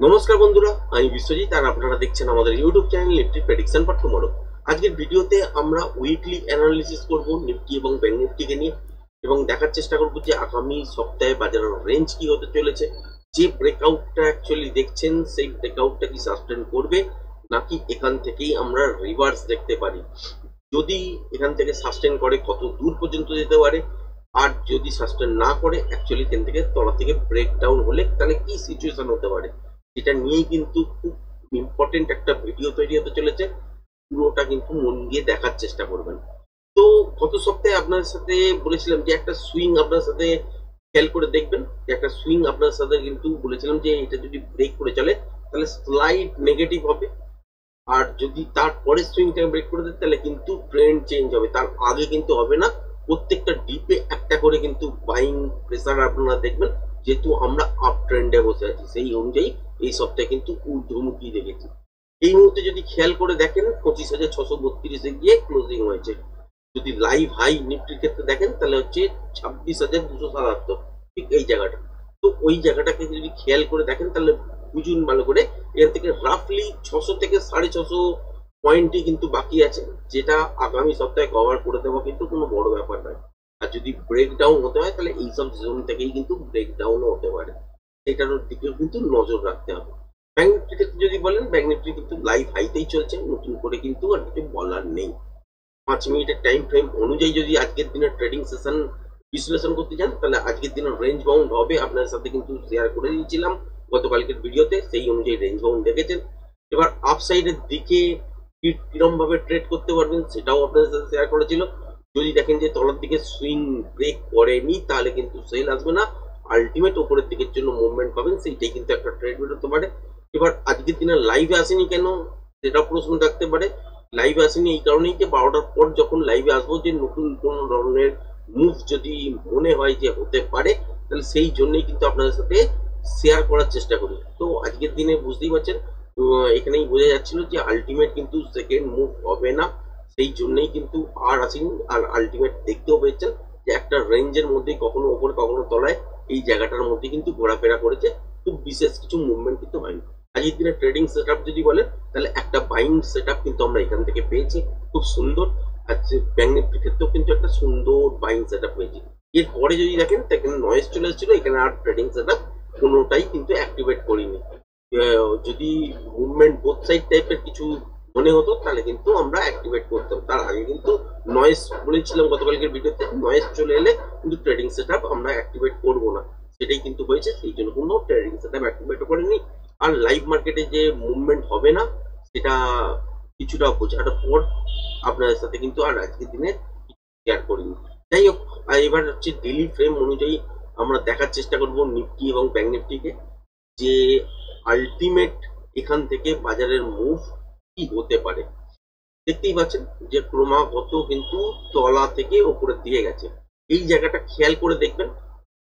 নমস্কার বন্ধুরা, আমি বিশ্বজিৎ আর আপনারা দেখছেন আমাদের YouTube channel Nifty prediction for tomorrow. আজকের ভিডিওতে আমরা উইকলি অ্যানালিসিস করব নিফটি এবং ব্যাংক নিফটিকে নিয়ে এবং দেখার চেষ্টা করব যে আগামী সপ্তাহে বাজারের রেঞ্জ কি হতে চলেছে। যে ব্রেকআউটটা অ্যাকচুয়ালি দেখছেন সেই ব্রেকআউটটা কি সাস্টেন করবে নাকি এখান থেকেই আমরা রিভার্স দেখতে পারি। যদি এখান থেকে সাস্টেন করে কত দূর পর্যন্ত যেতে পারে, আর যদি সাস্টেন না করে অ্যাকচুয়ালি এখান থেকে তলা থেকে ব্রেকডাউন হলে তাহলে কি সিচুয়েশন হতে পারে, এটা নিয়েই কিন্তু খুব ইম্পর্টেন্ট একটা ভিডিও তৈরি হতে চলেছে। পুরোটা কিন্তু মন দিয়ে দেখার চেষ্টা করবেন। তো গত সপ্তাহে আপনার সাথে বলেছিলাম যে একটা সুইং আপনার সাথে খেয়াল করে দেখবেন, যে একটা সুইং আপনার সাথে কিন্তু বলেছিলাম যে এটা যদি ব্রেক করে চলে তাহলে স্লাইড নেগেটিভ হবে, আর যদি তারপরে সুইংটা ব্রেক করে দেয় তাহলে কিন্তু ট্রেন্ড চেঞ্জ হবে, তার আগে কিন্তু হবে না। প্রত্যেকটা ডিপে একটা করে কিন্তু বাইং প্রেসার আপনারা দেখবেন, যেহেতু আমরা আপ ট্রেন্ডে বসে আছি সেই অনুযায়ী এই সপ্তাহে কিন্তু ঊর্ধ্বমুখী দেখেছি। এই মুহূর্তে যদি খেয়াল করে দেখেন 25,632-এ গিয়ে ক্লোজিং হয়েছে। যদি লাইভ হাই নিফটির ক্ষেত্রে দেখেন তাহলে হচ্ছে 26,277, ঠিক এই জায়গাটা। তো ওই জায়গাটাকে যদি খেয়াল করে দেখেন তাহলে বুঝুন ভালো করে, এখান থেকে রাফলি 600 থেকে 650 পয়েন্টই কিন্তু বাকি আছে, যেটা আগামী সপ্তাহে কভার করে দেওয়া কিন্তু কোনো বড় ব্যাপার নয়। আর যদি ব্রেকডাউন হতে হয় তাহলে এইসব জোন থেকেই কিন্তু ব্রেকডাউনও হতে পারে, সেটার দিকেও কিন্তু নজর রাখতে হবে। ব্যাংক নিফটির ক্ষেত্রে যদি বলেন, ব্যাংক নিফটি কিন্তু লাইভ হাইতেই চলছে, নতুন করে কিন্তু আর কিছু বলার নেই। 5 মিনিটের টাইম ফ্রেম অনুযায়ী যদি আজকের দিনের ট্রেডিং সেশন বিশ্লেষণ করতে চান তাহলে আজকের দিনের রেঞ্জ বাউন্ড হবে, আপনার সাথে কিন্তু শেয়ার করে দিয়েছিলাম গতকালকের ভিডিওতে, সেই অনুযায়ী রেঞ্জ বাউন্ড দেখেছেন। এবার আপসাইডের দিকে কিরকম ভাবে ট্রেড করতে পারবেন সেটাও আপনাদের সাথে শেয়ার করেছিল। যদি দেখেন যে তলার দিকে সুইং ব্রেক করেনি তাহলে কিন্তু সেল আসবে না, আলটিমেট উপরের দিকের জন্য মুভমেন্ট পাবেন, সেইটাই কিন্তু একটা ট্রেড বেরোতে পারে। এবার আজকের দিনে লাইভে আসেনি কেন সেটা প্রশ্ন থাকতে পারে। লাইভে আসেনি এই কারণেই যে 12টার পর যখন লাইভে আসবো যে নতুন কোন ধরনের মুভ যদি মনে হয় যে হতে পারে তাহলে সেই জন্যই কিন্তু আপনাদের সাথে শেয়ার করার চেষ্টা করি। তো আজকের দিনে বুঝতেই পারছেন, এখানেই বোঝা যাচ্ছিল যে আলটিমেট কিন্তু সেকেন্ড মুভ হবে না, সেই জন্যই কিন্তু আর আসেনি। আর আলটিমেট দেখতেও পেয়েছেন যে একটা রেঞ্জের মধ্যে কখনো ওপরে কখনো তলায় এই জায়গাটার মধ্যে কিন্তু ঘোরাফেরা করেছে, খুব বিশেষ কিছু মুভমেন্ট কিন্তু হয়নি। আজকের দিনে ট্রেডিং সেটআপ যদি বলেন তাহলে একটা বাইং সেটআপ কিন্তু আমরা এখান থেকে পেয়েছি, খুব সুন্দর। আজকে ব্যাংক নিফটির ক্ষেত্রেও কিন্তু একটা সুন্দর বাইং সেটআপ পেয়েছি। এরপরে যদি দেখেন এখানে নয়েজ চলে এসেছিল, এখানে আর ট্রেডিং সেটআপ কোনোটাই কিন্তু অ্যাক্টিভেট করিনি। যদি মুভমেন্ট বোথ সাইড টাইপের কিছু মনে হতো তাহলে কিন্তু আমরা অ্যাক্টিভেট করতাম। তার আগে কিন্তু নয়েজ বলেছিলাম গতকালকের ভিডিওতে, নয়েজ চলে এলে কিন্তু ট্রেডিং সেটআপ আমরা অ্যাক্টিভেট করব না, সেটাই কিন্তু হয়েছে। সেই জন্য কোনো ট্রেডিং সেটআপ অ্যাক্টিভেট করেনি। আর লাইভ মার্কেটে যে মুভমেন্ট হবে না সেটা কিছুটা বোঝার পর আপনাদের সাথে কিন্তু আর আজকের দিনে শেয়ার করিনি। যাই হোক, এবার হচ্ছে ডেইলি ফ্রেম অনুযায়ী আমরা দেখার চেষ্টা করব নিফটি এবং ব্যাংক নিফটিকে, যে আলটিমেট এখান থেকে বাজারের মুভ কি হতে পারে। দেখতেই পাচ্ছেন যে ক্রমাগত কিন্তু তলা থেকে উপরের দিকে গেছে। এই জায়গাটা খেয়াল করে দেখবেন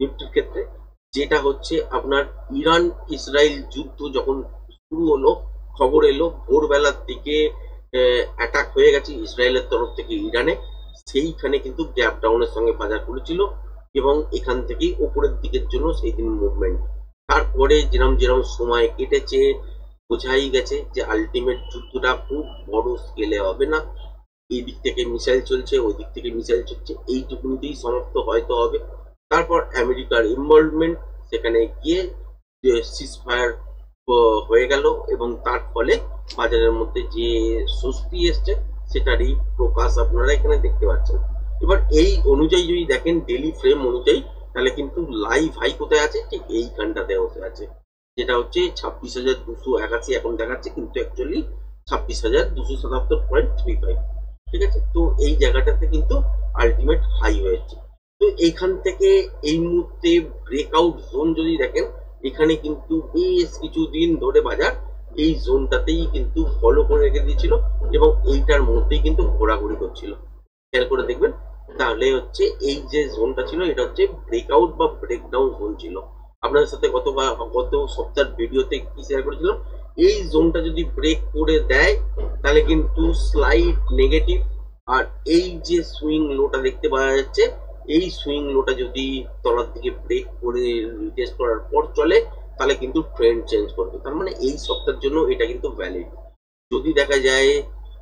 নিফটির ক্ষেত্রে, যেটা হচ্ছে আপনার ইরান ইসরায়েল যুদ্ধ যখন শুরু হলো, খবর এলো ভোরবেলার দিকে অ্যাটাক হয়ে গেছে ইসরায়েলের তরফ থেকে ইরানে, সেইখানে কিন্তু গ্যাপ ডাউনের সঙ্গে বাজার করেছিল এবং এখান থেকেই উপরের দিকের জন্য সেই দিন মুভমেন্ট। তারপরে যেরকম যেরকম সময় কেটেছে বোঝাই গেছে যে আলটিমেট যুদ্ধটা খুব বড় স্কেলে হবে না, এই দিক থেকে মিসাইল চলছে ওই দিক থেকে মিসাইল চলছে, এইটুকুনিতেই সমাপ্ত হয়তো হবে। তারপর আমেরিকার ইনভলভমেন্ট, সেখানে গিয়ে সিজফায়ার হয়ে গেল এবং তার ফলে বাজারের মধ্যে যে স্বস্তি এসছে সেটারই প্রকাশ আপনারা এখানে দেখতে পাচ্ছেন। এবার এই অনুযায়ী যদি দেখেন ডেইলি ফ্রেম অনুযায়ী তাহলে কিন্তু লাইভ হাই কোথায় আছে, ঠিক এইখানটাতে বসে আছে, যেটা হচ্ছে 26,281 এখন দেখাচ্ছে, কিন্তু অ্যাকচুয়ালি 26,277.35। ঠিক আছে, তো এই জায়গাটাতে কিন্তু আলটিমেট হাই হয়েছে। তো এইখান থেকে এই মুহূর্তে ব্রেকআউট জোন যদি দেখেন, এখানে কিন্তু বেশ কিছুদিন ধরে বাজার এই জোনটাতেই কিন্তু ফলো করে রেখে দিয়েছিল এবং এইটার মধ্যেই কিন্তু ঘোরাঘুরি করছিল। খেয়াল করে দেখবেন তাহলে হচ্ছে এই যে জোনটা ছিল এটা হচ্ছে ব্রেকআউট বা ব্রেকডাউন জোন ছিল। আপনাদের সাথে গত সপ্তাহের ভিডিওতে কি শেয়ার করেছিলাম, এই জোনটা যদি ব্রেক করে দেয় তাহলে কিন্তু স্লাইড নেগেটিভ, আর এই যে সুইং লোটা দেখতে পাওয়া যাচ্ছে এই সুইং লোটা যদি তলার দিকে ব্রেক করে রিটেস্ট করার পর চলে তাহলে কিন্তু ট্রেন্ড চেঞ্জ করবে। তার মানে এই সপ্তাহের জন্য এটা কিন্তু ভ্যালিড। যদি দেখা যায়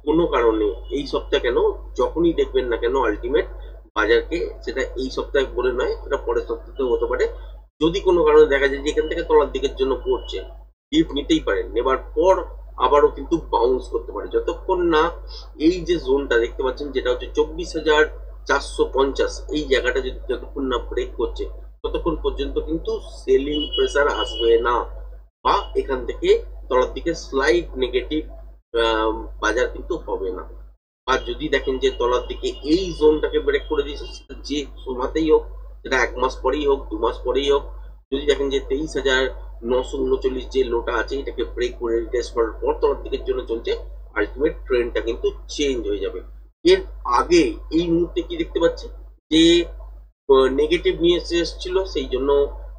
কোনো কারণে এই সপ্তাহ কেন, যখনই দেখবেন না কেন আলটিমেট বাজারকে, সেটা এই সপ্তাহে বলে নয়, সেটা পরের সপ্তাহেও হতে পারে, যদি কোনো কারণে দেখা যায় যে এখান থেকে তলার দিকের জন্য পড়ছে, ডিপ নিতেই পারেন, নেবার পর আবারও কিন্তু বাউন্স করতে পারে। যতক্ষণ না এই যে জোনটা দেখতে পাচ্ছেন যেটা হচ্ছে 24,450, এই জায়গাটা যদি যতক্ষণ না ব্রেক করছে ততক্ষণ পর্যন্ত কিন্তু সেলিং প্রেসার আসবে না, বা এখান থেকে তলার দিকে স্লাইড নেগেটিভ বাজার কিন্তু হবে না। আর যদি দেখেন যে তলার দিকে এই জোনটাকে ব্রেক করে দিয়েছে, সেটা যে সময়তেই হোক, সেটা 1 মাস পরেই হোক, 2 মাস পরেই হোক, যদি দেখেন যে 23,939 যে লোটা আছে এটাকে ব্রেক করে রিটেস্ট করার পর তলার দিকের জন্য চলছে, আলটিমেট ট্রেন্ডটা কিন্তু চেঞ্জ হয়ে যাবে। এর আগে এই মুহূর্তে কি দেখতে পাচ্ছি যে নেগেটিভ নিয়ে এসেছিল, সেই জন্য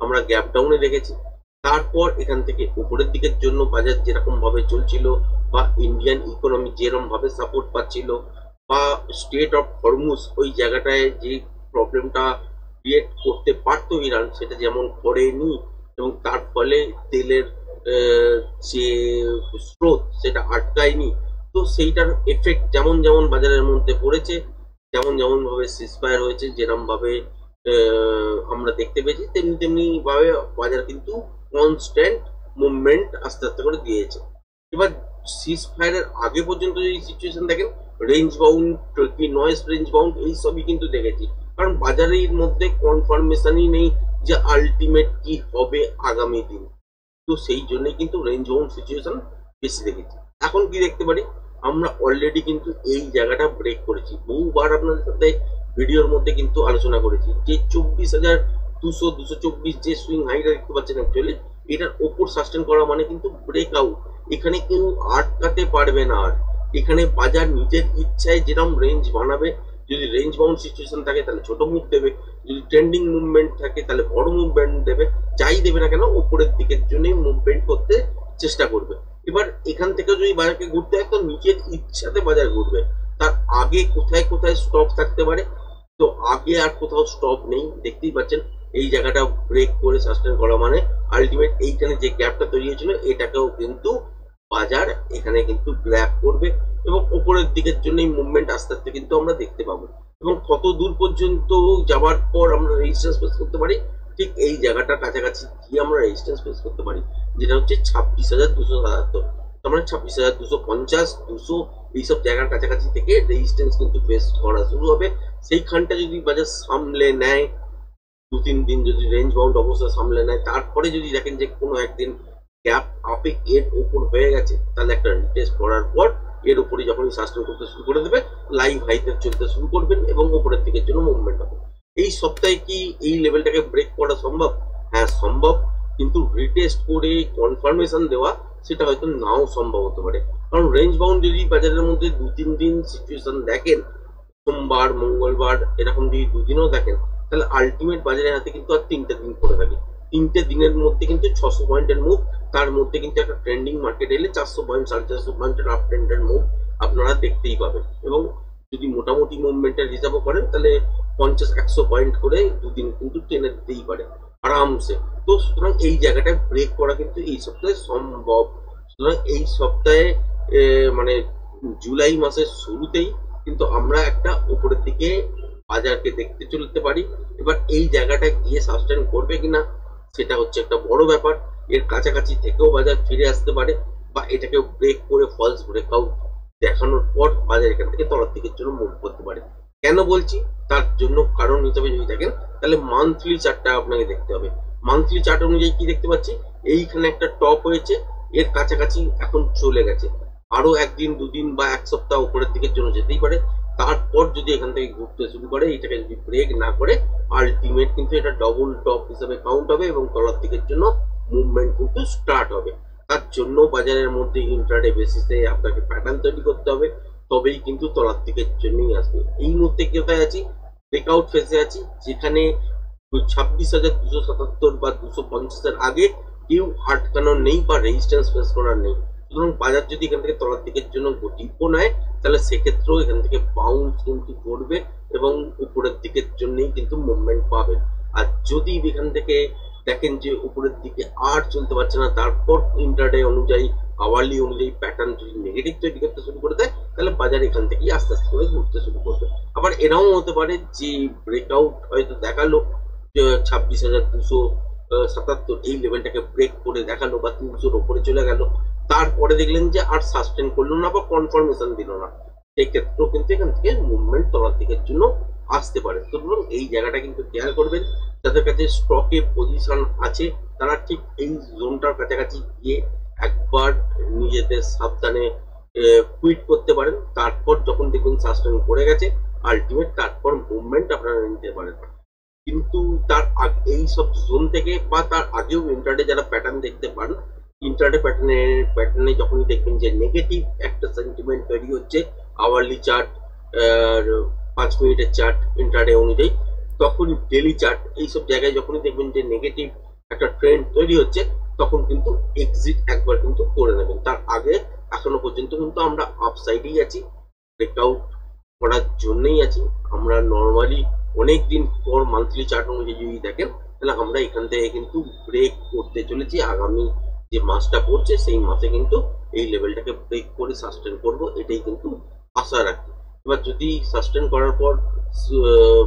আমরা গ্যাপ ডাউনে রেখেছি। তারপর এখান থেকে উপরের দিকের জন্য বাজার যেরকম ভাবে চলছিল, বা ইন্ডিয়ান ইকোনমি যেরকম ভাবে সাপোর্ট পাচ্ছিল, বা স্টেট অফ হরমুজ ওই জায়গাটায় যে প্রবলেমটা ক্রিয়েট করতে পারতো ইরান, সেটা যেমন করেনি, এবং তার ফলে তেলের যে স্রোত সেটা আটকায়নি। তো সেইটার এফেক্ট যেমন যেমন বাজারের মধ্যে পড়েছে, যেমন যেমন ভাবে সিজফায়ার হয়েছে, যেরকম ভাবে আমরা দেখতে পেয়েছি, তেমনি তেমনি ভাবে বাজার কিন্তু কনস্ট্যান্ট মুভমেন্ট আস্তে আস্তে করে দিয়েছে। এবার সিজফায়ারের আগে পর্যন্ত যদি সিচুয়েশন দেখেন, রেঞ্জ বাউন্ড কি নয়েজ রেঞ্জ বাউন্ড এই সবই কিন্তু দেখেছি, কারণ বাজারের মধ্যে কনফার্মেশনই নেই যে আলটিমেট কি হবে আগামী দিন। তো সেই জন্যই কিন্তু রেঞ্জ বাউন্ড সিচুয়েশন বেশি দেখেছি। এখন কি দেখতে পারি, আমরা অলরেডি কিন্তু এই জায়গাটা ব্রেক করেছি। বহুবার আপনাদের সাথে ভিডিওর মধ্যে কিন্তু আলোচনা করেছি যে 24,200 224 যে সুইং হাইটা দেখতে পাচ্ছেন, অ্যাকচুয়ালি এটার ওপর সাস্টেন করা মানে কিন্তু ব্রেক আউট। এখানে কেউ আটকাতে পারবে না। আর এখানে বাজার নিজের ইচ্ছায় যেরকম রেঞ্জ বানাবে, যদি রেঞ্জ বাউন্ড সিচুয়েশন থাকে তাহলে ছোট মুভ দেবে, যদি ট্রেন্ডিং মুভমেন্ট থাকে তাহলে বড় মুভমেন্ট দেবে, যাই দেবে না কেন উপরের দিকের জন্যই মুভমেন্ট করতে চেষ্টা করবে। এবার এখান থেকে যদি বাজারকে ঘুরতে হয় তো নিজের ইচ্ছাতে বাজার ঘুরবে। তার আগে কোথায় কোথায় স্টপ থাকতে পারে, তো আগে আর কোথাও স্টপ নেই, দেখতেই পাচ্ছেন এই জায়গাটা ব্রেক করে সাস্টেন করা মানে আলটিমেট এইখানে যে গ্যাপটা তৈরি হয়েছিল এটাকেও কিন্তু বাজার এখানে কিন্তু গ্র্যাব করবে, এবং উপরের দিকের জন্য এই মুভমেন্ট আস্তে আস্তে কিন্তু আমরা দেখতে পাবো। এবং কত দূর পর্যন্ত যাওয়ার পর আমরা রেজিস্ট্যান্স ফেস করতে পারি, ঠিক এই জায়গাটার কাছাকাছি গিয়ে আমরা রেজিস্ট্যান্স ফেস করতে পারি, যেটা হচ্ছে 26,277। তার মানে 26,250 200 এইসব জায়গার কাছাকাছি থেকে রেজিস্ট্যান্স কিন্তু ফেস করা শুরু হবে। সেইখানটা যদি বাজার সামলে নেয়, 2-3 দিন যদি রেঞ্জ বাউন্ড অবস্থা সামলে নেয়, তারপরে যদি দেখেন যে কোনো একদিন গ্যাপ আপে এর উপর হয়ে গেছে, তাহলে একটা রিটেস্ট করার পর এর উপরে যখনই সাস্টেন করতে শুরু করে দেবে, লাইভ হাইতে চলতে শুরু করবেন এবং উপরের দিকের জন্য মুভমেন্ট হবে। এই সপ্তাহে কি এই লেভেলটাকে ব্রেক করা সম্ভব? হ্যাঁ সম্ভব, কিন্তু রিটেস্ট করে কনফার্মেশন দেওয়া সেটা হয়তো নাও সম্ভব হতে পারে। কারণ রেঞ্জ বাউন্ড যদি বাজারের মধ্যে 2-3 দিন সিচুয়েশন দেখেন, সোমবার মঙ্গলবার এরকম যদি দুদিনও দেখেন, তাহলে আলটিমেট বাজারের হাতে কিন্তু আর 3টে দিন পড়ে থাকে। 3টে দিনের মধ্যে কিন্তু 600 পয়েন্টের মুভ, তার মধ্যে কিন্তু একটা ট্রেন্ডিং মার্কেট এলে 400 পয়েন্ট 450 পয়েন্টের আপ ট্রেন্ডের মুভ আপনারা দেখতেই পাবেন। এবং যদি মোটামুটি মুভমেন্টের হিসাবও করেন তাহলে 50-100 পয়েন্ট করে দুদিন কিন্তু টেনে দিতেই পারে আরামসে। তো সুতরাং এই জায়গাটায় ব্রেক করা কিন্তু এই সপ্তাহে সম্ভব। সুতরাং এই সপ্তাহে মানে জুলাই মাসের শুরুতেই কিন্তু আমরা একটা উপরের দিকে বাজারকে দেখতে চলতে পারি। এবার এই জায়গাটা গিয়ে সাস্টেন করবে কিনা সেটা হচ্ছে একটা বড় ব্যাপার। এর কাছাকাছি থেকেও বাজার ফিরে আসতে পারে, বা এটাকে ব্রেক করে ফলস ব্রেকআউট দেখানোর পর বাজার এখান থেকে তলার দিকের জন্য মুভ করতে পারে। কেন বলছি, তার জন্য কারণ হিসেবে যদি দেখেন তাহলে মান্থলি চার্টটা আপনাকে দেখতে হবে। মান্থলি চার্ট অনুযায়ী কি দেখতে পাচ্ছি, এইখানে একটা টপ হয়েছে, এর কাছাকাছি এখন চলে গেছে, আরো একদিন 2 দিন বা 1 সপ্তাহ উপরের দিকের জন্য যেতেই পারে। তারপর যদি এখান থেকে ঘুরতে শুরু করে, এটাকে যদি ব্রেক না করে, আলটিমেট কিন্তু এটা ডবল টপ হিসেবে কাউন্ট হবে এবং তলার দিকের জন্য মুভমেন্ট কিন্তু স্টার্ট হবে। তার জন্য বাজারের মধ্যে ইন্ট্রাডে বেসিসে আপনাকে প্যাটার্ন তৈরি করতে হবে, তবেই কিন্তু তলার দিকের জন্যই আসবে। এই মুহূর্তে কোথায় আছি, ব্রেকআউট ফেসে আছি, যেখানে 26,277 বা 250-এর আগে কেউ আটকানোর নেই বা রেজিস্ট্যান্স ফেস করার নেই। সুতরাং বাজার যদি এখান থেকে তলার দিকের জন্য ডিপও নেয়, তাহলে সেক্ষেত্রেও এখান থেকে বাউন্স কিন্তু করবে এবং উপরের দিকের জন্যই কিন্তু মুভমেন্ট পাবেন। আর যদি এখান থেকে দেখেন যে উপরের দিকে আর চলতে পারছে না, তারপর ইন্টারডে অনুযায়ী আওয়ারলি অনুযায়ী প্যাটার্ন যদি নেগেটিভ তৈরি করতে শুরু করে দেয়, তাহলে বাজার এখান থেকেই আস্তে আস্তে করে ঘুরতে শুরু করবে। আবার এরাও হতে পারে যে ব্রেকআউট হয়তো দেখালো 26,277 এই লেভেলটাকে ব্রেক করে দেখালো বা 300-র ওপরে চলে গেল, তারপরে দেখলেন যে আর সাস্টেন করলো না বা কনফার্মেশন দিল না, সেই ক্ষেত্রেও কিন্তু এখান থেকে মুভমেন্ট তলার দিকের জন্য আসতে পারে। সুতরাং এই জায়গাটা কিন্তু খেয়াল করবেন, যাদের কাছে স্টকে পজিশন আছে তারা ঠিক এই জোনটার কাছাকাছি গিয়ে একবার নিজেদের সাবধানে কুইট করতে পারেন। তারপর যখন দেখবেন সাস্টেন করে গেছে আলটিমেট, তারপর মুভমেন্ট আপনারা নিতে পারেন। কিন্তু তার এই সব জোন থেকে বা তার আগেও ইন্টারডে যারা প্যাটার্ন দেখতে পান, ইন্টারডে প্যাটার্নে যখনই দেখবেন যে নেগেটিভ একটা সেন্টিমেন্ট তৈরি হচ্ছে আওয়ারলি চার্ট, 5 মিনিটের চার্ট ইন্টারডে অনুযায়ী, তখন ডেলি চার্ট এইসব জায়গায় যখনই দেখবেন যে নেগেটিভ একটা ট্রেন্ড তৈরি হচ্ছে, তখন কিন্তু এক্সিট একবার কিন্তু করে নেবেন। তার আগে এখনো পর্যন্ত কিন্তু আমরা আপসাইডেই আছি, ব্রেকআউট করার জন্যই আছি। আমরা নর্মালি অনেক দিন পর মান্থলি চার্ট অনুযায়ী যদি দেখেন, তাহলে আমরা এখান থেকে কিন্তু ব্রেক করতে চলেছি। আগামী যে মাসটা পড়ছে সেই মাসে কিন্তু এই লেভেলটাকে ব্রেক করে সাস্টেন করব, এটাই কিন্তু আশা রাখি। এবার যদি সাস্টেন করার পর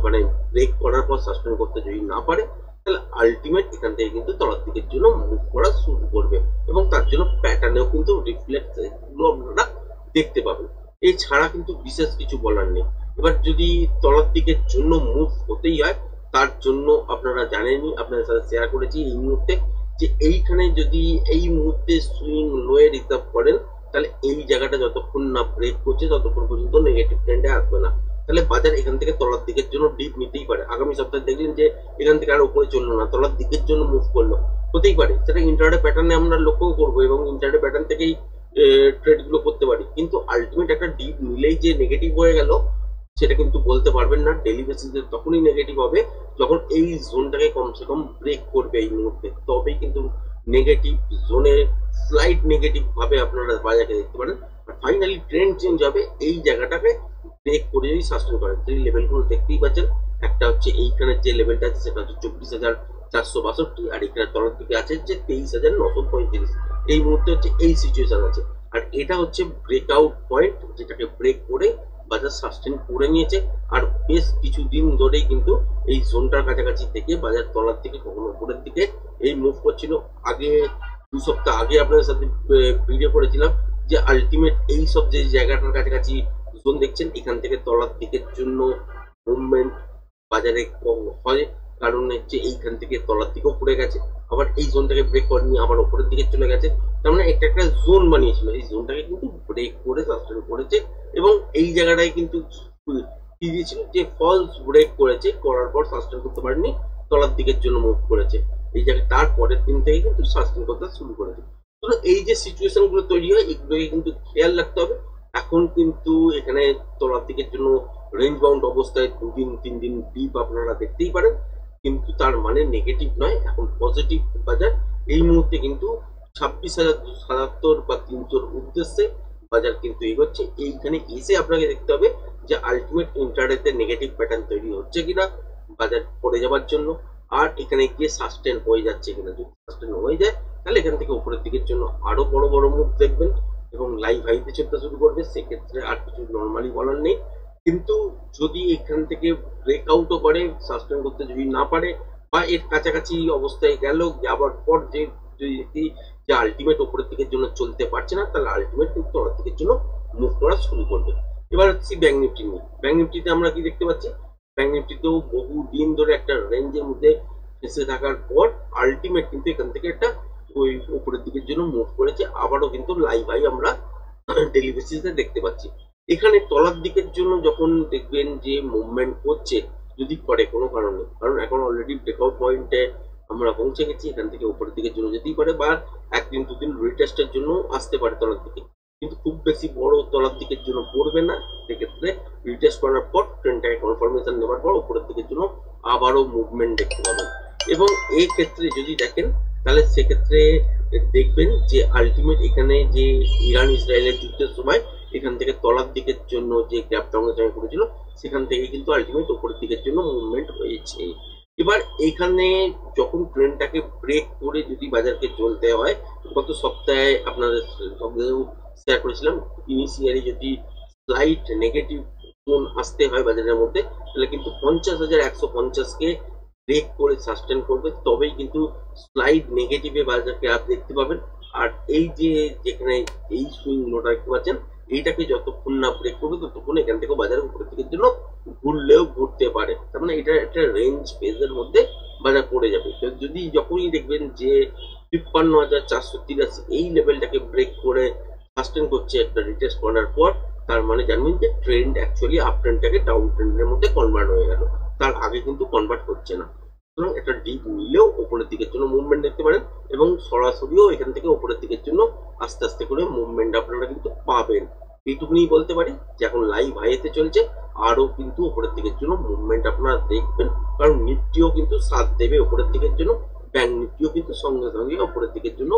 মানে ব্রেক করার পর সাস্টেন করতে যদি না পারে, তাহলে আলটিমেট এখান থেকে কিন্তু তলার দিকের জন্য মুভ করা শুরু করবে এবং তার জন্য প্যাটার্নেও কিন্তু রিফ্লেক্ট আপনারা দেখতে পাবেন। এছাড়া কিন্তু বিশেষ কিছু বলার নেই। এবার যদি তলার দিকের জন্য মুভ হতেই হয়, তার জন্য আপনারা জানেনই, আপনাদের সাথে শেয়ার করেছি এই মুহূর্তে যে এইখানে যদি এই মুহূর্তে সুইং লোয়ে রিজার্ভ করেন, তাহলে এই জায়গাটা যতক্ষণ না ব্রেক করছে ততক্ষণ পর্যন্ত নেগেটিভ ট্রেন্ডে আসবে না। তাহলে বাজার এখান থেকে তলার দিকের জন্য ডিপ নিতেই পারে। আগামী সপ্তাহে দেখলেন যে এখান থেকে আর উপরে চললো না, তলার দিকের জন্য মুভ করলো, হতেই পারে। সেটা ইন্টারডে প্যাটার্নে আমরা লক্ষ্য করবো এবং ইন্টারডে প্যাটার্ন থেকেই ট্রেড গুলো করতে পারি। কিন্তু আলটিমেট একটা ডিপ নিলেই যে নেগেটিভ হয়ে গেল সেটা কিন্তু বলতে পারবেন না। ডেলি বেসিসে তখনই নেগেটিভ হবে যখন এই জোনটাকে কমসে কম ব্রেক করবে এই মুহূর্তে, তবেই কিন্তু নেগেটিভ জোনে স্লাইড নেগেটিভ ভাবে আপনারা বাজারকে দেখতে পারেন। ফাইনালি ট্রেন্ড চেঞ্জ হবে এই জায়গাটাকে ব্রেক করে যদি সাস্টেন করে। এই লেভেলগুলো দেখতেই পাচ্ছেন, একটা হচ্ছে এইখানে যে লেভেলটা আছে সেটা হচ্ছে 24,462, আর এখানে তলার দিকে আছে যে 23,935। এই মুহূর্তে হচ্ছে এই সিচুয়েশন আছে, আর এটা হচ্ছে ব্রেকআউট পয়েন্ট, যেটাকে ব্রেক করে বাজার সাস্টেন করে নিয়েছে। আর বেশ কিছুদিন ধরেই কিন্তু এই জোনটার কাছাকাছি থেকে বাজার তলার দিকে কখনো উপরের দিকে এই মুভ করছিল। আগে 2 সপ্তাহ আগে আপনাদের সাথে ভিডিও করেছিলাম যে আলটিমেট এই সব যে জায়গাটার কাছাকাছি জোন দেখছেন, এখান থেকে তলার দিকের জন্য মুভমেন্ট বাজারে হয়, কারণ হচ্ছে এইখান থেকে তলার দিকেও পড়ে গেছে, আবার এই জোনটাকে ব্রেক করেনি, আবার উপরের দিকে চলে গেছে। তার মানে একটা একটা জোন বানিয়েছিল, এই জোনটাকে কিন্তু ব্রেক করে সাস্টেন করেছে এবং এই জায়গাটায় কিন্তু কি দিয়েছিল যে ফলস ব্রেক করেছে, করার পর সাস্টেন করতে পারেনি, তলার দিকের জন্য মুভ করেছে। এই জায়গায় তারপরের দিন থেকে কিন্তু সাস্টেন করতে শুরু করেছে। তো এই যে সিচুয়েশন গুলো তৈরি হয়, এগুলোকে কিন্তু খেয়াল রাখতে হবে। এখন কিন্তু এখানে তলার দিকের জন্য রেঞ্জ বাউন্ড অবস্থায় 2 দিন 3 দিন ডিপ আপনারা দেখতেই পারেন, কিন্তু তার মানে নেগেটিভ নয়, এখন পজিটিভ বাজার। এই মুহূর্তে কিন্তু 26,277 বা 300-র উদ্দেশ্যে বাজার কিন্তু এগোচ্ছে। এইখানে এসে আপনাকে দেখতে হবে যে আলটিমেট ইন্টারডেতে নেগেটিভ প্যাটার্ন তৈরি হচ্ছে কিনা বাজার পড়ে যাওয়ার জন্য, আর এখানে গিয়ে সাস্টেন হয়ে যাচ্ছে কিনা। যদি সাস্টেন হয়ে যায়, তাহলে এখান থেকে উপরের দিকের জন্য আরো বড় বড় মুভ দেখবেন এবং লাইভ হাইতে চলতে শুরু করবে। সেক্ষেত্রে আর কিছু নর্মালি বলার নেই। কিন্তু যদি এখান থেকে ব্রেকআউটও করে, সাস্টেন করতে যদি না পারে বা এর কাছাকাছি অবস্থায় গেল, যাওয়ার পর যে যে আলটিমেট উপরের দিকের জন্য চলতে পারছে না, তাহলে আলটিমেট কিন্তু তলার দিকের জন্য মুভ করা শুরু করবে। এবার হচ্ছে ব্যাংক নিফটি নিয়ে। ব্যাংক নিফটিতে আমরা কি দেখতে পাচ্ছি, ব্যাংক নিফটিতেও বহু দিন ধরে একটা রেঞ্জের মধ্যে ফেসে থাকার পর আলটিমেট কিন্তু এখান থেকে একটা ওই উপরের দিকের জন্য মুভ করেছে। আবারও কিন্তু লাইভ হাই আমরা ডেলি বেসিসে দেখতে পাচ্ছি। এখানে তলার দিকের জন্য যখন দেখবেন যে মুভমেন্ট করছে, যদি করে কোনো কারণে, কারণ এখন অলরেডি ব্রেকআউট পয়েন্টে আমরা পৌঁছে গেছি, এখান থেকে উপরের দিকের জন্য যেতেই পারে বা 1 দিন 2 দিন রিটেস্টের জন্য আসতে পারে তলার দিকে, কিন্তু খুব বেশি বড় তলার দিকের জন্য পড়বে না। সেক্ষেত্রে রিটেস্ট করার পর ট্রেন্ডটাকে কনফার্মেশন নেওয়ার পর উপরের দিকের জন্য আবারও মুভমেন্ট দেখতে পাবেন। এবং এই ক্ষেত্রে যদি দেখেন, তাহলে সেক্ষেত্রে দেখবেন যে আলটিমেট এখানে যে ইরান ইসরায়েলের যুদ্ধের সময় এখান থেকে তলার দিকের জন্য যে গ্যাপ ডাউন করেছিল, সেখান থেকে কিন্তু আলটিমেট উপরের দিকের জন্য মুভমেন্ট হয়েছে। এবার এখানে যখন ট্রেনটাকে ব্রেক করে যদি বাজারকে চলতে হয়, গত সপ্তাহে আপনাদের সঙ্গেও শেয়ার করেছিলাম, ইনিশিয়ালি যদি স্লাইট নেগেটিভ টোন আসতে হয় বাজারের মধ্যে, তাহলে কিন্তু 50,150 কে ব্রেক করে সাস্টেন করবে, তবেই কিন্তু স্লাইড নেগেটিভে বাজারকে আপ দেখতে পাবেন। আর এই যে যেখানে এই সুইং লোটা দেখতে পাচ্ছেন, এইটাকে যতক্ষণ না ব্রেক করবে ততক্ষণ এখান থেকে বাজারের উপরের দিকের জন্য ঘুরলেও ঘুরতে পারে। তার মানে এটা একটা রেঞ্জ ফেজের মধ্যে বাজার পড়ে যাবে। তো যদি যখনই দেখবেন যে 53,483 এই লেভেলটাকে ব্রেক করে সাস্টেন করছে একটা রিটেস্ট করার পর, তার মানে জানবেন যে ট্রেন্ড অ্যাকচুয়ালি আপ ট্রেন্ডটাকে ডাউন ট্রেন্ডের মধ্যে কনভার্ট হয়ে গেল, তার আগে কিন্তু কনভার্ট হচ্ছে না। সুতরাং একটা ডিপ নিলেও উপরের দিকের জন্য মুভমেন্ট দেখতে পারেন, এবং সরাসরিও এখান থেকে উপরের দিকের জন্য আস্তে আস্তে করে মুভমেন্ট আপনারা কিন্তু পাবেন। এইটুকুনি বলতে পারি যে এখন লাইভ হাইতে চলছে, আরো কিন্তু উপরের দিকের জন্য মুভমেন্ট আপনারা দেখবেন, কারণ নিফটিও কিন্তু সাথ দেবে উপরের দিকের জন্য, ব্যাংক নিফটিও কিন্তু সঙ্গে সঙ্গে উপরের দিকের জন্য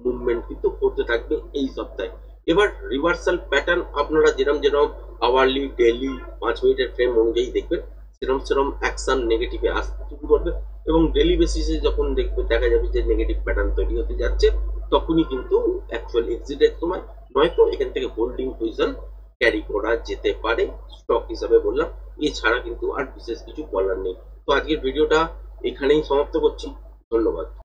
মুভমেন্ট কিন্তু করতে থাকবে এই সপ্তাহে। এবার রিভার্সাল প্যাটার্ন আপনারা যেরকম আওয়ারলি, ডেইলি, 5 মিনিটের ফ্রেম অনুযায়ী দেখবেন, সেরকম অ্যাকশন নেগেটিভে আসতে শুরু করবে, এবং ডেইলি বেসিসে যখন দেখা যাবে যে নেগেটিভ প্যাটার্ন তৈরি হতে যাচ্ছে, তখনই কিন্তু অ্যাকচুয়াল এক্সিটের সময়, নয়তো এখান থেকে হোল্ডিং পজিশন ক্যারি করা যেতে পারে স্টক হিসাবে বললাম। এছাড়া কিন্তু আর বিশেষ কিছু বলার নেই। তো আজকের ভিডিওটা এখানেই সমাপ্ত করছি। ধন্যবাদ।